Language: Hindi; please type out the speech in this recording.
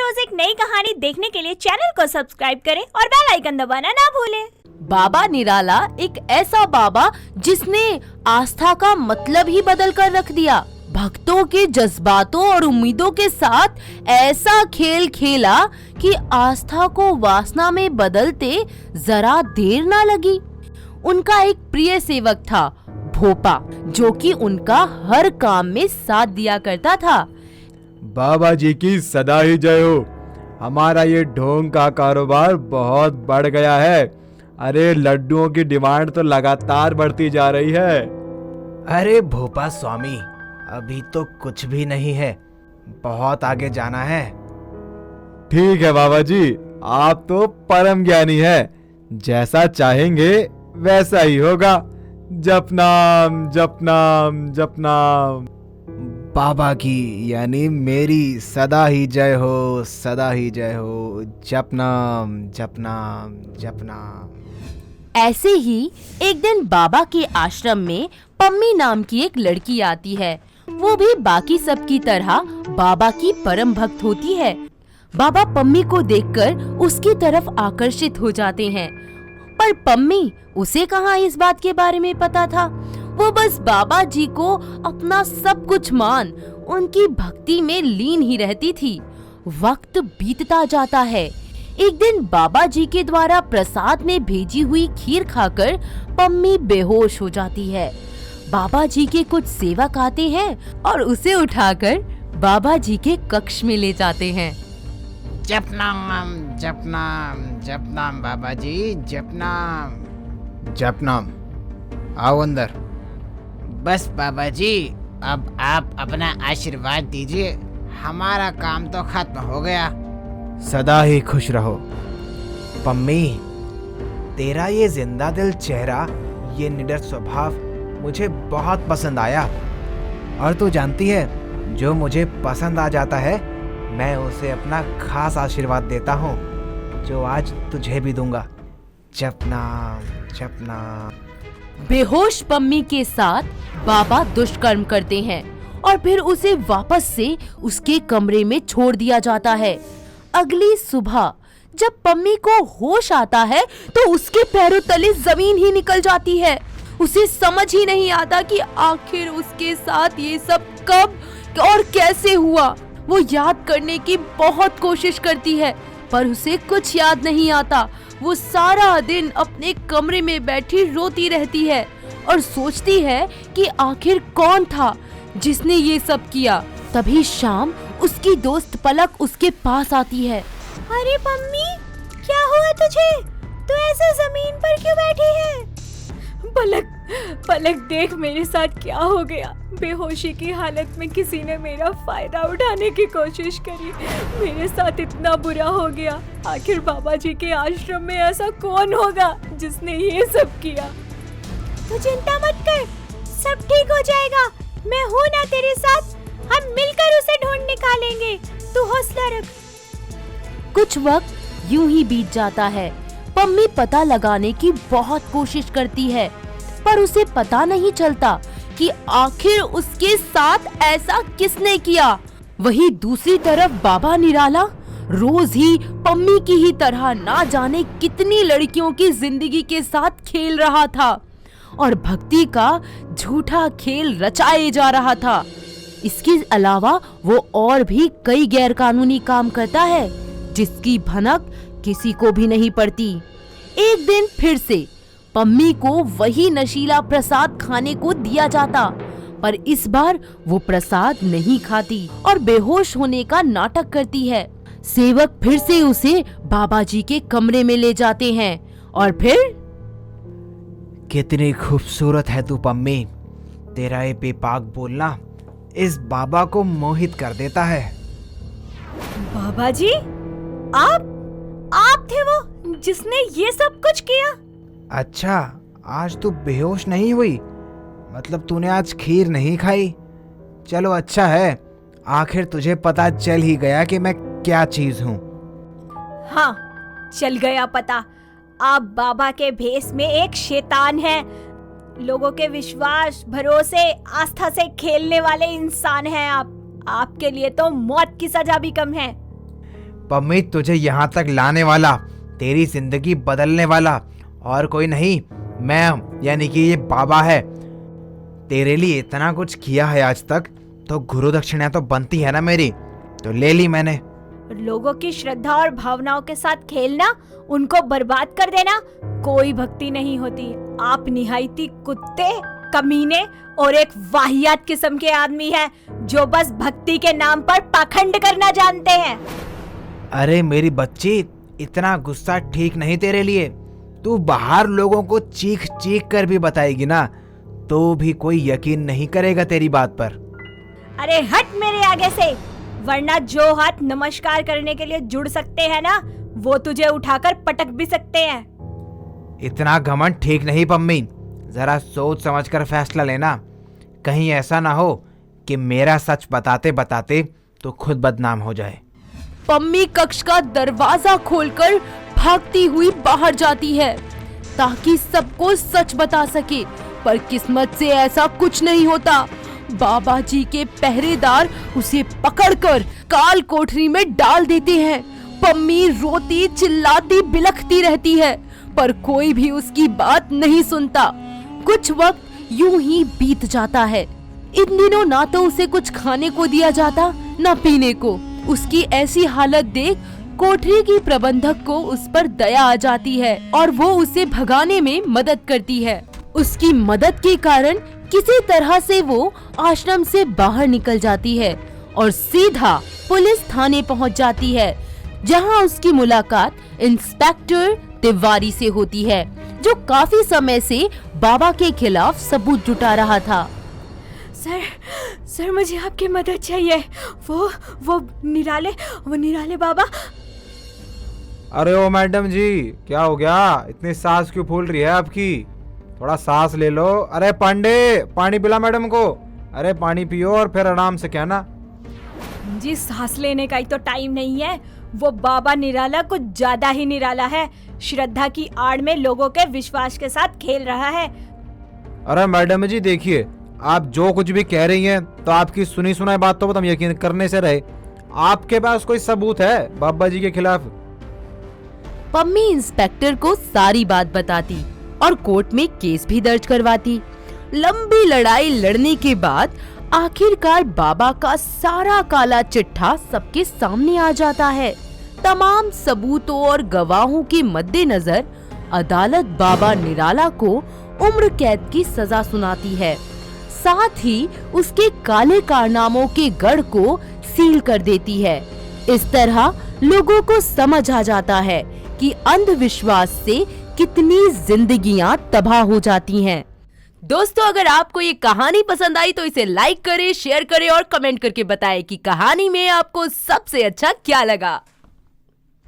रोज एक नई कहानी देखने के लिए चैनल को सब्सक्राइब करें और बेल आइकन दबाना ना भूलें। बाबा निराला एक ऐसा बाबा जिसने आस्था का मतलब ही बदल कर रख दिया। भक्तों के जज्बातों और उम्मीदों के साथ ऐसा खेल खेला कि आस्था को वासना में बदलते जरा देर ना लगी। उनका एक प्रिय सेवक था भोपा, जो कि उनका हर काम में साथ दिया करता था। बाबा जी की सदा ही जय हो। हमारा ये ढोंग का कारोबार बहुत बढ़ गया है। अरे लड्डुओं की डिमांड तो लगातार बढ़ती जा रही है। अरे भोपा स्वामी, अभी तो कुछ भी नहीं है, बहुत आगे जाना है। ठीक है बाबा जी, आप तो परम ज्ञानी है। जैसा चाहेंगे वैसा ही होगा। जप नाम जप नाम जप नाम। बाबा की यानी मेरी सदा ही जय हो, सदा ही जय हो। जप नाम जप नाम जप नाम। ऐसे ही एक दिन बाबा के आश्रम में पम्मी नाम की एक लड़की आती है। वो भी बाकी सब की तरह बाबा की परम भक्त होती है। बाबा पम्मी को देखकर उसकी तरफ आकर्षित हो जाते हैं, पर पम्मी उसे कहाँ इस बात के बारे में पता था। वो बस बाबा जी को अपना सब कुछ मान उनकी भक्ति में लीन ही रहती थी। वक्त बीतता जाता है। एक दिन बाबा जी के द्वारा प्रसाद में भेजी हुई खीर खाकर पम्मी बेहोश हो जाती है। बाबा जी के कुछ सेवक आते हैं और उसे उठाकर बाबा जी के कक्ष में ले जाते हैं। जप नाम जप नाम जप नाम बाबा जी, जप नाम जप नाम। आओ अंदर। बस बाबा जी, अब आप अपना आशीर्वाद दीजिए। हमारा काम तो खत्म हो गया। सदा ही खुश रहो। पम्मी, तेरा ये जिंदा दिल चेहरा, ये निडर स्वभाव मुझे बहुत पसंद आया। और तू जानती है, जो मुझे पसंद आ जाता है मैं उसे अपना खास आशीर्वाद देता हूँ, जो आज तुझे भी दूंगा। जप नाम जप नाम। बेहोश पम्मी के साथ बाबा दुष्कर्म करते हैं और फिर उसे वापस से उसके कमरे में छोड़ दिया जाता है। अगली सुबह जब पम्मी को होश आता है तो उसके पैरों तले जमीन ही निकल जाती है। उसे समझ ही नहीं आता कि आखिर उसके साथ ये सब कब और कैसे हुआ। वो याद करने की बहुत कोशिश करती है, पर उसे कुछ याद नहीं आता। वो सारा दिन अपने कमरे में बैठी रोती रहती है और सोचती है कि आखिर कौन था जिसने ये सब किया। तभी शाम उसकी दोस्त पलक उसके पास आती है। अरे पम्मी, क्या हुआ तुझे? तू ऐसे जमीन पर क्यों बैठी है? पलक देख मेरे साथ क्या हो गया। बेहोशी की हालत में किसी ने मेरा फायदा उठाने की कोशिश करी। मेरे साथ इतना बुरा हो गया। आखिर बाबा जी के आश्रम में ऐसा कौन होगा जिसने ये सब किया? तू चिंता मत कर, सब ठीक हो जाएगा। मैं हूँ ना तेरे साथ। हम मिलकर उसे ढूंढ निकालेंगे। तू हौसला रख। कुछ वक्त यूं ही बीत जाता है। पम्मी पता लगाने की बहुत कोशिश करती है, पर उसे पता नहीं चलता कि आखिर उसके साथ ऐसा किसने किया। वहीं दूसरी तरफ बाबा निराला रोज ही पम्मी की ही तरह ना जाने कितनी लड़कियों की जिंदगी के साथ खेल रहा था और भक्ति का झूठा खेल रचाए जा रहा था। इसके अलावा वो और भी कई गैरकानूनी काम करता है जिसकी भनक किसी को भी नहीं पड़ती। एक दिन फिर से पम्मी को वही नशीला प्रसाद खाने को दिया जाता, पर इस बार वो प्रसाद नहीं खाती और बेहोश होने का नाटक करती है। सेवक फिर से उसे बाबा जी के कमरे में ले जाते हैं और फिर कितनी खूबसूरत है तू पम्मी। तेरा ये बेबाक बोलना इस बाबा को मोहित कर देता है। बाबा जी, आप थे वो जिसने ये सब कुछ किया? अच्छा, आज तू बेहोश नहीं हुई, मतलब तूने आज खीर नहीं खाई। चलो अच्छा है, आखिर तुझे पता चल ही गया कि मैं क्या चीज हूँ। हाँ, चल गया पता। आप बाबा के भेष में एक शैतान है। लोगों के विश्वास, भरोसे, आस्था से खेलने वाले इंसान हैं आप। आपके लिए तो मौत की सजा भी कम है। पम्मी, तुझे यहाँ तक लाने वाला, तेरी जिंदगी बदलने वाला और कोई नहीं, मैं यानी कि ये बाबा है। तेरे लिए इतना कुछ किया है आज तक, तो गुरु दक्षिणा तो बनती है ना मेरी, तो ले ली मैंने। लोगों की श्रद्धा और भावनाओं के साथ खेलना, उनको बर्बाद कर देना, कोई भक्ति नहीं होती। आप निहायती कुत्ते, कमीने और एक वाहियात किस्म के आदमी हैं, जो बस भक्ति के नाम पर पाखंड करना जानते हैं। अरे मेरी बच्ची, इतना गुस्सा ठीक नहीं तेरे लिए। तू बाहर लोगों को चीख चीख कर भी बताएगी ना, तो भी कोई यकीन नहीं करेगा तेरी बात पर। अरे हट मेरे आगे से, वरना जो हाथ नमस्कार करने के लिए जुड़ सकते हैं ना, वो तुझे उठाकर पटक भी सकते हैं। इतना घमंड ठीक नहीं पम्मी, जरा सोच समझकर फैसला लेना। कहीं ऐसा ना हो कि मेरा सच बताते बताते तो खुद बदनाम हो जाए। पम्मी कक्ष का दरवाजा खोलकर भागती हुई बाहर जाती है ताकि सबको सच बता सके, पर किस्मत से ऐसा कुछ नहीं होता। बाबा जी के पहरेदार उसे पकड़कर काल कोठरी में डाल देते हैं। पम्मी रोती चिल्लाती बिलखती रहती है, पर कोई भी उसकी बात नहीं सुनता। कुछ वक्त यूं ही बीत जाता है। इन दिनों ना तो उसे कुछ खाने को दिया जाता, ना पीने को। उसकी ऐसी हालत देख कोठरी की प्रबंधक को उस पर दया आ जाती है और वो उसे भगाने में मदद करती है। उसकी मदद के कारण किसी तरह से वो आश्रम से बाहर निकल जाती है और सीधा पुलिस थाने पहुंच जाती है, जहां उसकी मुलाकात इंस्पेक्टर तिवारी से होती है, जो काफी समय से बाबा के खिलाफ सबूत जुटा रहा था। सर मुझे आपकी मदद चाहिए। वो निराले बाबा। अरे ओ मैडम जी, क्या हो गया? इतनी सांस क्यों फूल रही है आपकी? थोड़ा सांस ले लो। अरे पांडे, पानी पिला मैडम को। अरे पानी पियो और फिर आराम से कहना। जी सांस लेने का ही तो टाइम नहीं है। वो बाबा निराला कुछ ज्यादा ही निराला है। श्रद्धा की आड़ में लोगों के विश्वास के साथ खेल रहा है। अरे मैडम जी देखिए, आप जो कुछ भी कह रही हैं, तो आपकी सुनी सुनाई बातों पर हम यकीन करने से रहे। आपके पास कोई सबूत है बाबा जी के खिलाफ? पम्मी इंस्पेक्टर को सारी बात बताती और कोर्ट में केस भी दर्ज करवाती। लंबी लड़ाई लड़ने के बाद आखिरकार बाबा का सारा काला चिट्ठा सबके सामने आ जाता है। तमाम सबूतों और गवाहों के मद्देनजर अदालत बाबा निराला को उम्र कैद की सजा सुनाती है। साथ ही उसके काले कारनामों के गढ़ को सील कर देती है। इस तरह लोगों को समझ आ जाता है कि अंधविश्वास से कितनी जिंदगियां तबाह हो जाती हैं। दोस्तों, अगर आपको ये कहानी पसंद आई तो इसे लाइक करें, शेयर करें और कमेंट करके बताएं कि कहानी में आपको सबसे अच्छा क्या लगा।